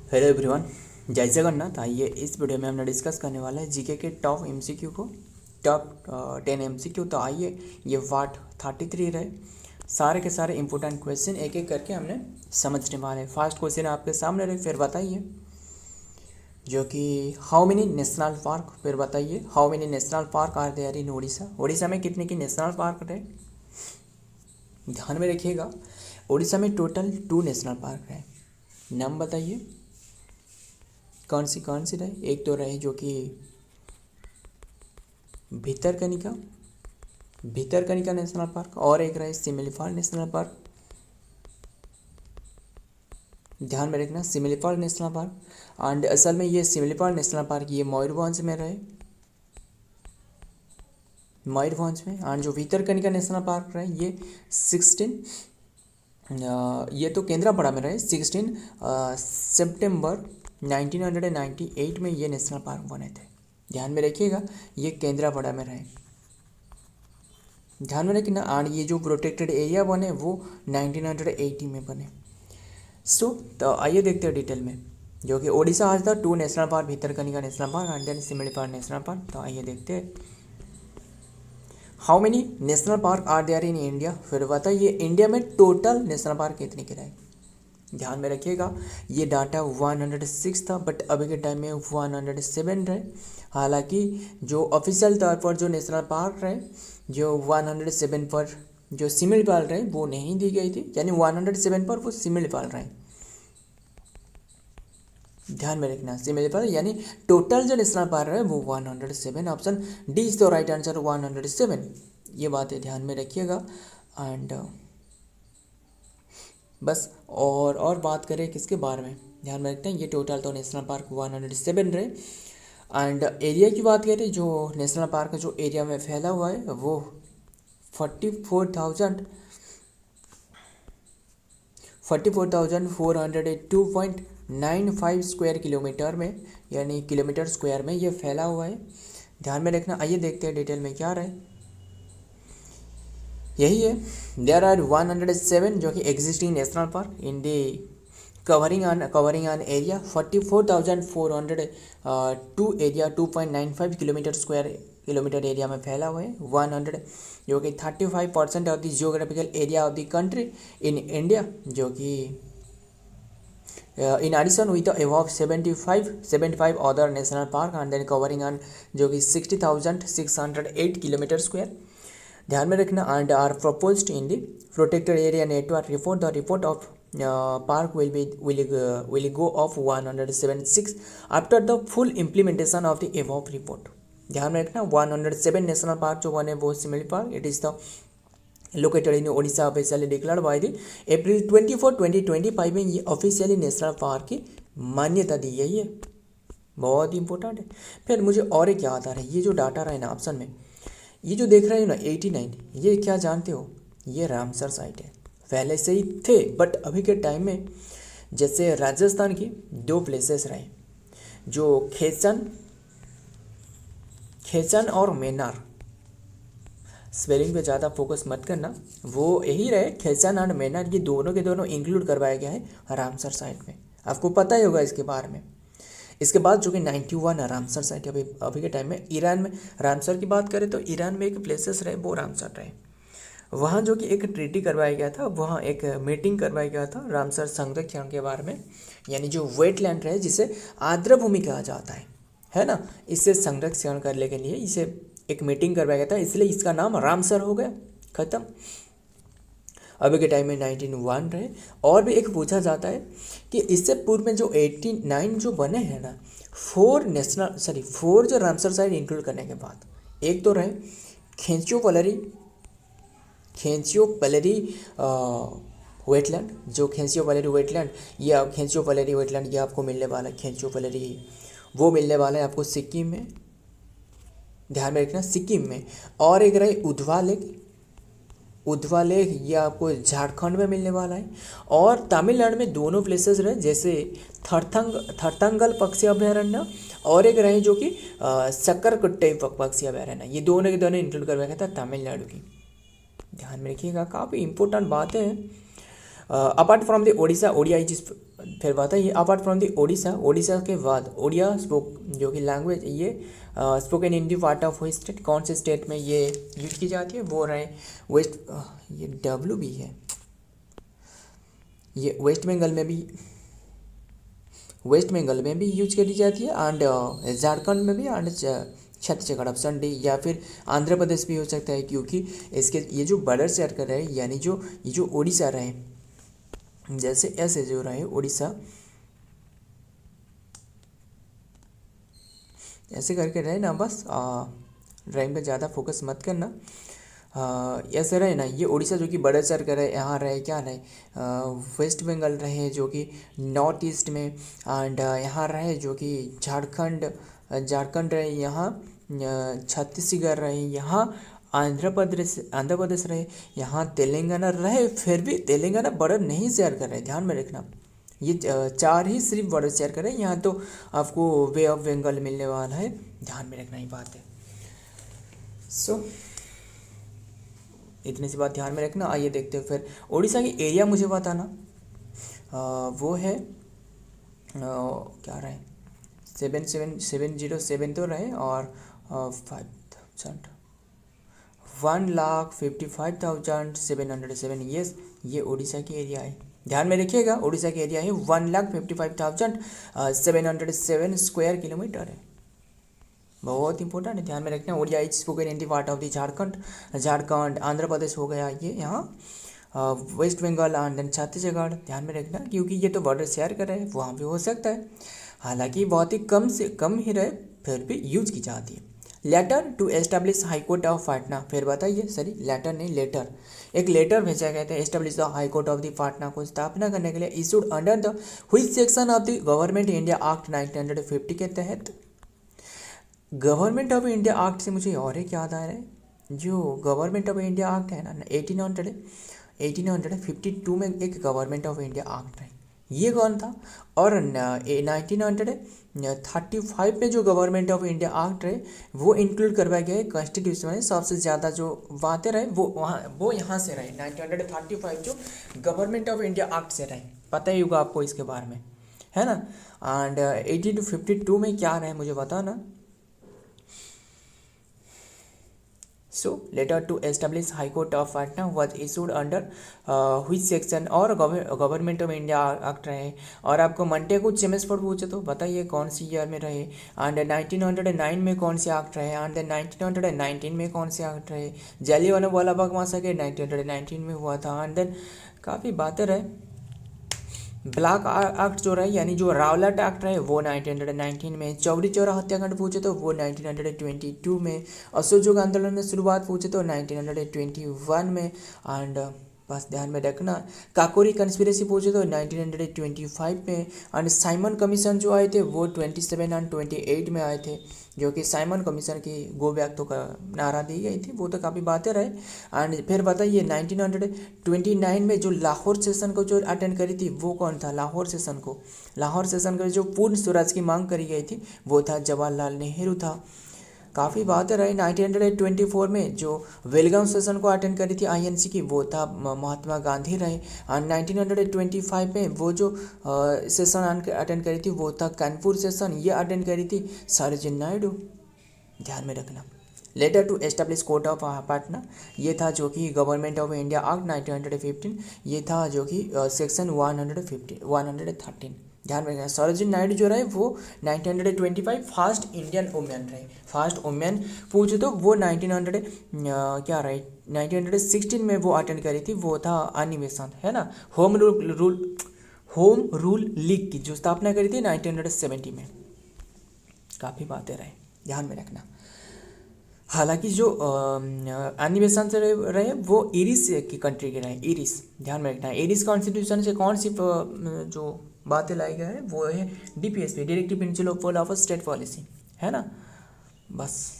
Hello everyone, जय जगन्नाथ। आइए इस वीडियो में हमने डिस्कस करने वाला है जीके के टॉप एमसीक्यू को, टॉप 10 एमसीक्यू। तो आइए ये पार्ट 33 रहे। सारे के सारे इंपॉर्टेंट क्वेश्चन एक एक करके हमने समझने वाले हैं। फर्स्ट क्वेश्चन आपके सामने रहे, फिर बताइए जो कि हाउ मेनी नेशनल पार्क, फिर बताइए how many national park are there in Orissa. Orissa में कितने की नेशनल पार्क रहे, ध्यान में रखिएगा। उड़ीसा में टोटल 2 नेशनल पार्क है। नाम बताइए कौन सी रहे। एक तो रहे जो कि भितरकनिका नेशनल पार्क, और एक रहे सिमिलीपाल नेशनल पार्क। ध्यान में रखना, सिमिलीपाल नेशनल पार्क। एंड असल में ये सिमिलीपाल नेशनल पार्क ये मयूरभंज में रहे, मयूरभंज में। एंड जो भितरकनिका नेशनल पार्क रहे ये 16 ये तो केंद्रापड़ा में रहे। 16 सितंबर 1998 में ये नेशनल पार्क बने थे। ध्यान में रखिएगा, ये केंद्रापड़ा में रहे, ध्यान में रखना। और ये जो प्रोटेक्टेड एरिया बने वो 1980 में बने। तो आइए देखते हैं डिटेल में, जो कि ओडिशा आज था 2 national park, Bhitarkanika national park and then Similipal national park. तो आइए देखते हैं how many national park are there in India. फिर बताइए इंडिया में टोटल नेशनल पार्क कितने के रहे। ध्यान में रखिएगा, ये डाटा 106 था, बट अभी के टाइम में 107 रहे। हालांकि जो ऑफिशियल तौर पर जो नेशनल पार्क रहे, जो 107 पर जो सिमिलीपाल रहे वो नहीं दी गई थी, यानी 107 पर वो सिमिलीपाल रहे। ध्यान में रखना, सिमिलीपाल यानी टोटल जो नेशनल पार्क रहे वो 107। Option D is the right answer, 107। ये बातें ध्यान में रखिएगा। एंड बस और बात करें किसके बारे में, ध्यान में रखते हैं ये टोटल तो नेशनल पार्क 107 रहे। एंड एरिया की बात करें, जो नेशनल पार्क जो एरिया में फैला हुआ है वो 44,402.95 स्क्वायर किलोमीटर में, यानी किलोमीटर स्क्वायर में ये फैला हुआ है। ध्यान में रखना। आइए देखते हैं डिटेल में क्या रहे। यही है, देयर आर 107 जो कि existing national park in the covering on area 44,402 area 2.95 kilometre area में फैला हुआ है। 100 जो कि 35% of the geographical area of the country in India, जो कि in addition with above 75 other national park and then covering on जो कि 60,608 किलोमीटर स्क्वायर। ध्यान में रखना। And are proposed in the protected area network report. The report of park will go of 176 after the full implementation of the above report। ध्यान में रखना, 107 national park जो बने वो Similipal, it is the located in Odisha, officially declared by the April 24, 2025 में ये officially national park की मान्यता दी गई है। बहुत इंपॉर्टेंट है। फिर मुझे और एक याद आ रहा है, ये जो डाटा रहा है ना ऑप्शन में, ये जो देख रहे हो ना 89, ये क्या जानते हो, ये रामसर साइट है। पहले से ही थे, बट अभी के टाइम में जैसे राजस्थान की 2 प्लेसेस रहे, जो खेचन और मेनार, स्पेलिंग पे ज़्यादा फोकस मत करना, वो यही रहे। खेचन और मेनार ये दोनों के दोनों इंक्लूड करवाया गया है रामसर साइट में, आपको पता ही होगा इसके बारे में। इसके बाद जो कि 91 रामसर साइट अभी के टाइम में ईरान में। रामसर की बात करें तो ईरान में एक प्लेसेस रहे वो रामसर रहे। वहाँ जो कि एक ट्रीटी करवाया गया था, वहाँ एक मीटिंग करवाया गया था रामसर संरक्षण के बारे में, यानी जो वेटलैंड है जिसे आर्द्र भूमि कहा जाता है ना, इसे संरक्षण करने के लिए इसे एक मीटिंग करवाया गया था, इसलिए इसका नाम रामसर हो गया, खत्म। अभी के टाइम में 1901 रहे। और भी एक पूछा जाता है कि इससे पूर्व में जो 89 जो बने हैं ना, 4 जो रामसर साइट इंक्लूड करने के बाद, एक तो रहे खेंचियोपलरी वेटलैंड, जो खेंचियोपलरी वेटलैंड ये आपको मिलने वाला है। खेंचियोपलरी वो मिलने वाला है आपको सिक्किम में, ध्यान में रखना, सिक्किम में। और एक रहे उधवा लेक ये आपको झारखंड में मिलने वाला है। और तमिलनाडु में दोनों प्लेसेस रहे, जैसे थरथंगल पक्षी अभयारण्य, और एक रहे जो कि सक्करकोट्टई पक्षी अभयारण्य, ये दोनों के दोनों इंक्लूड करवाया गया था तमिलनाडु की। ध्यान में रखिएगा, काफ़ी इंपॉर्टेंट बातें हैं। Apart from the Odisha, Odia is फिर बात है ये apart from the Odisha, Odisha के बाद ओडिया स्पोक जो कि लैंग्वेज ये spoken in the part of state, कौन से स्टेट में ये यूज की जाती है वो रहे वेस्ट, ये डब्ल्यू भी है, ये वेस्ट बंगाल में भी यूज करी जाती है एंड झारखंड में भी एंड छत्तीसगढ़ ऑप्शन डी, या फिर आंध्र प्रदेश भी हो सकता है क्योंकि इसके ये जो बॉर्डर शेयर कर रहे हैं यानी जो ये जो उड़ीसा रहे, जैसे ऐसे जो रहे उड़ीसा ऐसे करके रहे ना, बस ड्राइंग पे ज़्यादा फोकस मत करना। ऐसे रहे ना, ये उड़ीसा जो कि बॉर्डर शेयर कर रहे, यहाँ रहे क्या रहे वेस्ट बंगाल रहे जो कि नॉर्थ ईस्ट में, एंड यहाँ रहे जो कि झारखंड रहे, यहाँ छत्तीसगढ़ रहे, यहाँ आंध्र प्रदेश रहे, यहाँ तेलंगाना रहे, फिर भी तेलंगाना बॉर्डर नहीं शेयर कर रहे, ध्यान में रखना। ये चार ही सिर्फ बॉर्डर शेयर कर रहे हैं, यहाँ तो आपको वे ऑफ बंगाल मिलने वाला है, ध्यान में रखना ही बात है। सो इतनी सी बात ध्यान में रखना। आइए देखते हैं फिर उड़ीसा की एरिया मुझे बताना, वो है क्या रहे 7707 तो रहे और 1,55,707, यस ये उड़ीसा की एरिया है, ध्यान में रखिएगा। उड़ीसा की एरिया है 1,55,707 स्क्वायर किलोमीटर है, बहुत इंपॉर्टेंट है, ध्यान में रखना। Odia is spoken in the part of the Jharkhand Andhra Pradesh हो गया ये यहाँ, वेस्ट बंगाल एंड देन छत्तीसगढ़, ध्यान में रखना क्योंकि ये तो बॉर्डर शेयर कर रहे हैं, वहाँ भी हो सकता है, हालांकि बहुत ही कम से कम ही रहे फिर भी यूज की जाती है। Letter to establish high court of Patna, फिर बताइए सॉरी लेटर नहीं लेटर, एक लेटर भेजा गया था establish the high court of the Patna को स्थापना करने के लिए, issued under the which section of the government India act 1950 के तहत। गवर्नमेंट ऑफ इंडिया एक्ट से मुझे और एक याद आ रहा है, जो गवर्नमेंट ऑफ इंडिया एक्ट है ना 1852 में एक गवर्नमेंट ऑफ इंडिया एक्ट है, ये कौन था, और 1935 में जो गवर्नमेंट ऑफ इंडिया एक्ट है वो इंक्लूड करवाया गया है कॉन्स्टिट्यूशन में, सबसे ज़्यादा जो बातें रहे वो यहाँ से रहे 1935 जो गवर्नमेंट ऑफ इंडिया एक्ट से रहे, पता ही होगा आपको इसके बारे में, है ना। एंड 1852 में क्या रहे मुझे बताना। So, letter to establish High Court of Patna was issued under which section, और गवर्नमेंट ऑफ इंडिया एक्ट रहे, और आपको मंडे को चेमेस्फोर्ड पूछे तो बताइए कौन सी ईयर में रहे, एंड 1909 में कौन से एक्ट रहे, एंड 1919 में कौन से एक्ट रहे, जालियांवाला बाग मैसेकर 1919 में हुआ था, एंड देन काफ़ी बातें रहे। ब्लैक एक्ट जो रहे यानी जो रावलाट एक्ट रहे वो 1919 में, चौरी चौरा हत्याकांड पूछे तो वो 1922 में, असहयोग आंदोलन में शुरुआत पूछे तो 1921 में, एंड बस ध्यान में रखना। काकोरी कंस्पिरेसी पूछे तो 1925 में, एंड साइमन कमीशन जो आए थे वो 27 एंड 28 में आए थे, जो कि साइमन कमीशन की गो बैक तो का नारा दी गई थी, वो तो काफ़ी बातें रहे। एंड फिर बताइए 1929 में जो लाहौर सेशन को जो अटेंड करी थी वो कौन था, लाहौर सेशन का जो पूर्ण स्वराज की मांग करी गई थी वो था जवाहरलाल नेहरू था, काफ़ी बातें रही। 1924 में जो बेलगाम सेशन को अटेंड करी थी आईएनसी की वो था महात्मा गांधी रहे, और 1925 में वो जो सेशन अटेंड करी थी वो था कानपुर सेशन, ये अटेंड करी थी सरोजिनी नायडू, ध्यान में रखना। Letter to establish court of Patna, ये था जो कि गवर्नमेंट ऑफ इंडिया एक्ट 1915, ये था जो कि सेक्शन 113, ध्यान में रखना। सरोजिनी नायडू जो रहे वो 1925 फर्स्ट इंडियन वुमेन रहे, फर्स्ट वुमेन पूछे तो वो 1916 में वो अटेंड करी थी, वो था अधिवेशन, है ना। होम रूल लीग की जो स्थापना करी थी 1970 में, काफ़ी बातें रहे, ध्यान में रखना। हालांकि जो अधिवेशन से रहे वो इरिस की कंट्री के रहे, इरिस, ध्यान में रखना। इरिस कॉन्स्टिट्यूशन से कौन सी जो बातें लाई गई है वो है DPSP, directive principle of state policy, है ना, बस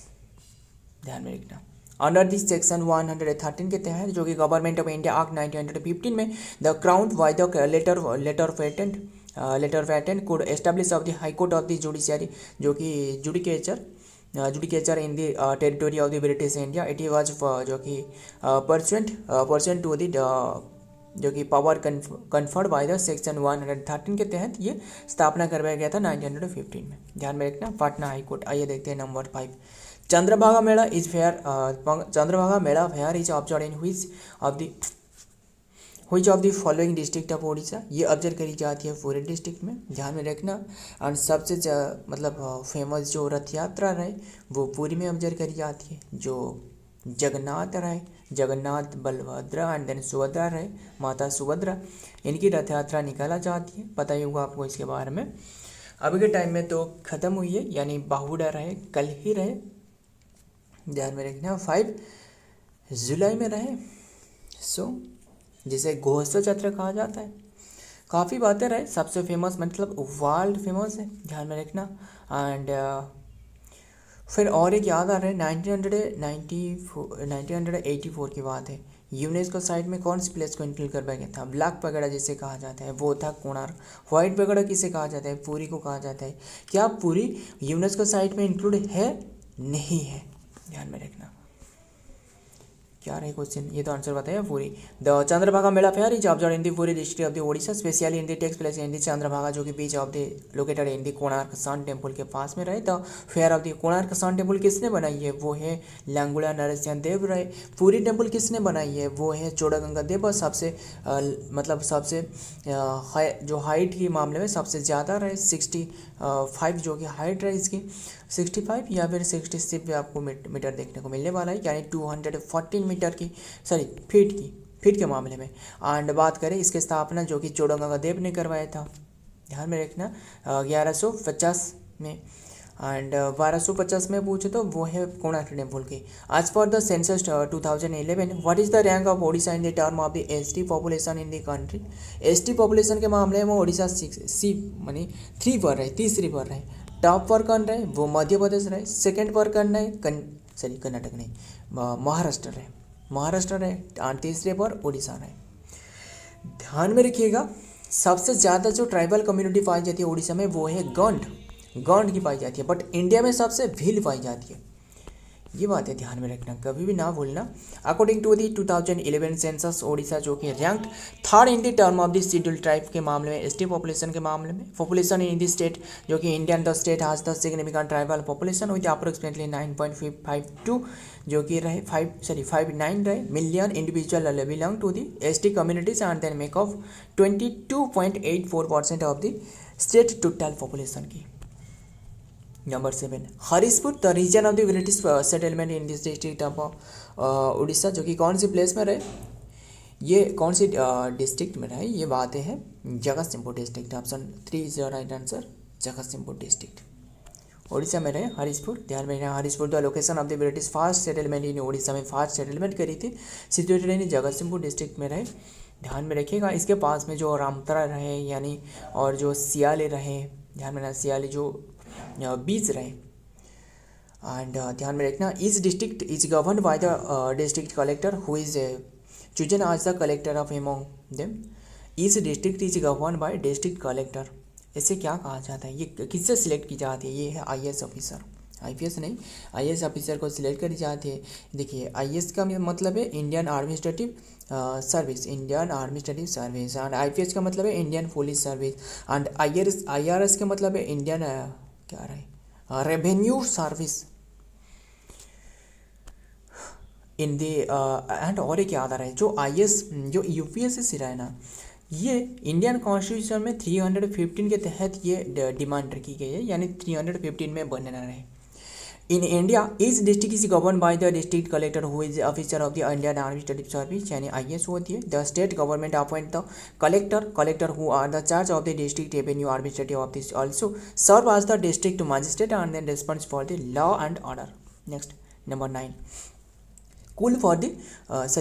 ध्यान में रखना। अंडर दिस सेक्शन 113 के तहत जो कि गवर्नमेंट ऑफ इंडिया एक्ट 1915 में the crown by the letter of patent code establish of the high court of the judiciary, जो कि judicature in the territory of the British India, it was जो कि pursuant to the जो कि power conferred by the section 113 के तहत ये स्थापना करवाया गया था 1915 में। ध्यान में रखना पटना हाई कोर्ट। आइए देखते हैं number 5। Chandrabhaga Mela is fair. Chandrabhaga mela fair is observe in which of the following district of Orissa. ये ऑब्जर्व करी जाती है पूरे डिस्ट्रिक्ट में। ध्यान में रखना। और सबसे मतलब फेमस जो रथ यात्रा रहे वो पूरी में ऑब्जर्व करी जाती है। जो जगन्नाथ रहे, जगन्नाथ बलभद्र एंड देन सुभद्रा रहे, माता सुभद्रा, इनकी रथ यात्रा निकाला जाती है। पता ही होगा आपको इसके बारे में। अभी के टाइम में तो ख़त्म हुई है, यानी बाहुड़ा रहे, कल ही रहे। ध्यान में रखना 5 जुलाई में रहे। जिसे घोष चक्र कहा जाता है। काफ़ी बातें रहे। सबसे फेमस मतलब वर्ल्ड फेमस है। ध्यान में रखना। एंड फिर और एक याद आ रहा है 1984 की बात है। यूनेस्को साइट में कौन सी प्लेस को इंक्लूड करवाया गया था? ब्लैक पगड़ा जिसे कहा जाता है वो था कोणार्क। व्हाइट पगड़ा किसे कहा जाता है? पुरी को कहा जाता है। क्या पुरी यूनेस्को साइट में इंक्लूड है? नहीं है। ध्यान में रखना। क्या रहे क्वेश्चन? ये तो आंसर बताया Puri. The Chandrabhaga mela fair is observe in the Puri district of the Odisha, specially in the takes place in the Chandrabhaga, जो कि beach of the located in the Konark Sun Temple के पास में रहे। The fair of the Konark Sun Temple किसने बनाई है? वो है लांगुड़ा नरसिंह देव रहे। पूरी टेम्पल किसने बनाई है? वो है चोड़गंगा देव। और सबसे मतलब सबसे जो हाइट के मामले में सबसे ज़्यादा रहे 65 जो कि हाइट रहे इसकी 65 या फिर 66 पे आपको मीटर देखने को मिलने वाला है, यानी 214 मीटर की फीट के मामले में। एंड बात करें इसकी स्थापना जो कि चोड़गंगा देव ने करवाया था। ध्यान में रखना 1150 में। एंड 1250 में पूछे तो वो है कोणार्क टेम्पल की। आज पर the census 2011 what is the rank of Odisha in the term of the ST population in the country. ST population के मामले में ओडिशा 3 पर रहे, तीसरी पर रहे। टॉप पर कौन रहे? वो मध्य प्रदेश रहे। सेकेंड पर कौन रहे? कर्नाटक नहीं, महाराष्ट्र रहे। और तीसरे पर उड़ीसा रहे। ध्यान में रखिएगा सबसे ज़्यादा जो ट्राइबल कम्युनिटी पाई जाती है उड़ीसा में वो है गौंड की पाई जाती है। बट इंडिया में सबसे भील पाई जाती है। ये बात है ध्यान में रखना, कभी भी ना भूलना। According to the 2011 census Odisha जो कि ranked 3rd in the term of the scheduled tribe के मामले में, एसटी पॉपुलेशन के मामले में। पॉपुलेशन इन द स्टेट जो कि Indian the state has the significant tribal population with approximately 9.52 जो कि रहे 59 रहे million individual belong to the ST communities and then make of 22.84% of the state total population की। Number 7 Harishpur the region of the British settlement in this district of Orissa जो कि कौन सी place में रहे? ये कौन सी डिस्ट्रिक्ट में रहे? ये बातें हैं Jagatsinghpur district. Option 3 is the right answer, Jagatsinghpur district Orissa में रहे हरीशपुर। ध्यान में रखना Harishpur the location of the British first settlement in Orissa में फर्स्ट सेटलमेंट करी थी, सिचुएटेड इन जगतसिंहपुर डिस्ट्रिक्ट में रहे। ध्यान में रखिएगा इसके पास में जो रामतरा रहे यानी और जो सियाले रहे, ध्यान में रखना सियाले जो बीच रहे। एंड ध्यान में रखना इस district is govern by the district collector who is chosen as the collector of among them. इस district is govern by district collector. इसे क्या कहा जाता है? ये किससे सिलेक्ट की जाती है? ये है आईएएस ऑफिसर, आईपीएस नहीं, आईएएस ऑफिसर को सिलेक्ट करी जाती है। देखिए आईएएस का मतलब है Indian administrative service, Indian administrative service. And IPS का मतलब है Indian police service. And IRS का मतलब है इंडियन क्या रहे revenue service in the. And और एक याद आ रहा है जो आईएएस जो यूपीएससी रहा है ना, ये इंडियन कॉन्स्टिट्यूशन में 315 के तहत ये डिमांड रखी गई है, यानी 315 में बनना रहे। In India each district is govern by the district collector who is officer of the Indian administrative service, यानी आईएएस होती है। The state government appoint the collector who are the charge of the district revenue administrative office also serve as the district magistrate and then response for the law and order. Next number 9 cool for the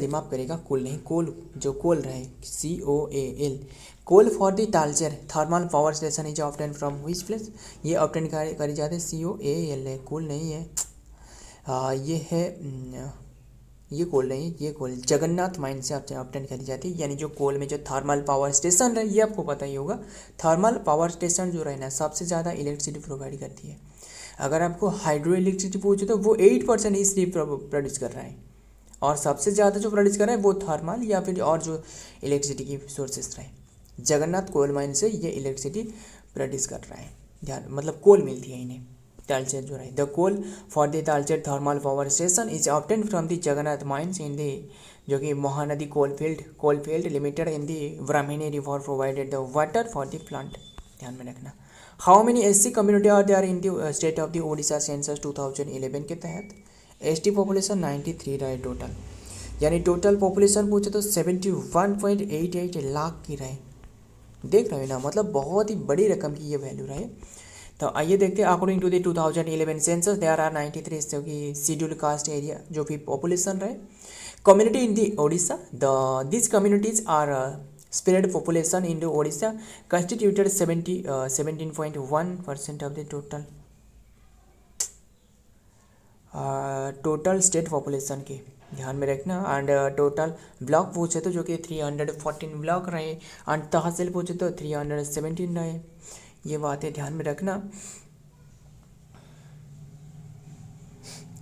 माफ करेगा cool नहीं, coal जो coal रहे COAL, coal for the Talcher thermal power station is obtain from which place. ये obtain करी जाते हैं COAL है, कोल नहीं है। ये है ये कोल नहीं है, ये कोल जगन्नाथ माइन से ऑप्टेन करी जाती है। यानी जो कोल में जो थर्मल पावर स्टेशन रहे, ये आपको पता ही होगा। थर्मल पावर स्टेशन जो रहे ना सबसे ज़्यादा इलेक्ट्रिसिटी प्रोवाइड करती है। अगर आपको हाइड्रो इलेक्ट्रिसिटी पूछे तो वो 8% इसलिए प्रोड्यूस कर रहा है। और सबसे ज़्यादा जो प्रोड्यूस कर रहे हैं वो थर्मल या फिर और जो इलेक्ट्रिसिटी की सोर्सेस रहे। जगन्नाथ कोल माइन से ये इलेक्ट्रिसिटी प्रोड्यूस कर रहा है, ध्यान मतलब कोल मिलती है इन्हें, तालचेर जो है। The coal for the Talcher thermal power station is obtain from the Jagannath mines in the, जो कि Mahanadi coalfield limited in the Brahmani river provided the water for the plant, ध्यान में रखना। How many SC community are there in the state of the Odisha census 2011 के तहत? ST population 93 रहे total, यानी total population पूछे तो 71.88 लाख की रहे। देख रहे हो ना, मतलब बहुत ही बड़ी रकम की ये वैल्यू रहे। तो आइए देखते हैं, according to the 2011 census there are 93 जो कि शेड्यूल कास्ट एरिया जो भी पॉपुलेशन रहे। Community in the Odisha, the this communities are spread population in the Odisha constituted 17.1% of the total state population की, ध्यान में रखना। एंड टोटल ब्लॉक पूछे तो जो कि 314 ब्लॉक रहे, एंड तहसील पूछे तो 317 रहे। ये बातें ध्यान में रखना।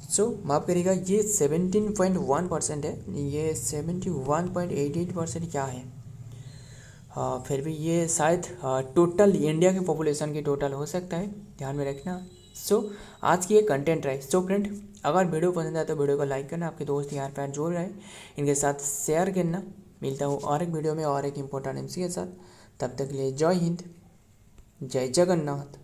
सो माफ़ करिएगा, ये 17.1% है, ये 71.88% क्या है? फिर भी ये शायद टोटल इंडिया के पॉपुलेशन की टोटल हो सकता है, ध्यान में रखना। सो आज की ये कंटेंट रहे। सो फ्रेंड, अगर वीडियो पसंद आए तो वीडियो को लाइक करना, आपके दोस्त यार पैर जोड़ रहे इनके साथ शेयर करना। मिलता हूँ और एक वीडियो में और एक इम्पोर्टेंट एमसी के साथ, तब तक के लिए जय हिंद, जय जगन्नाथ।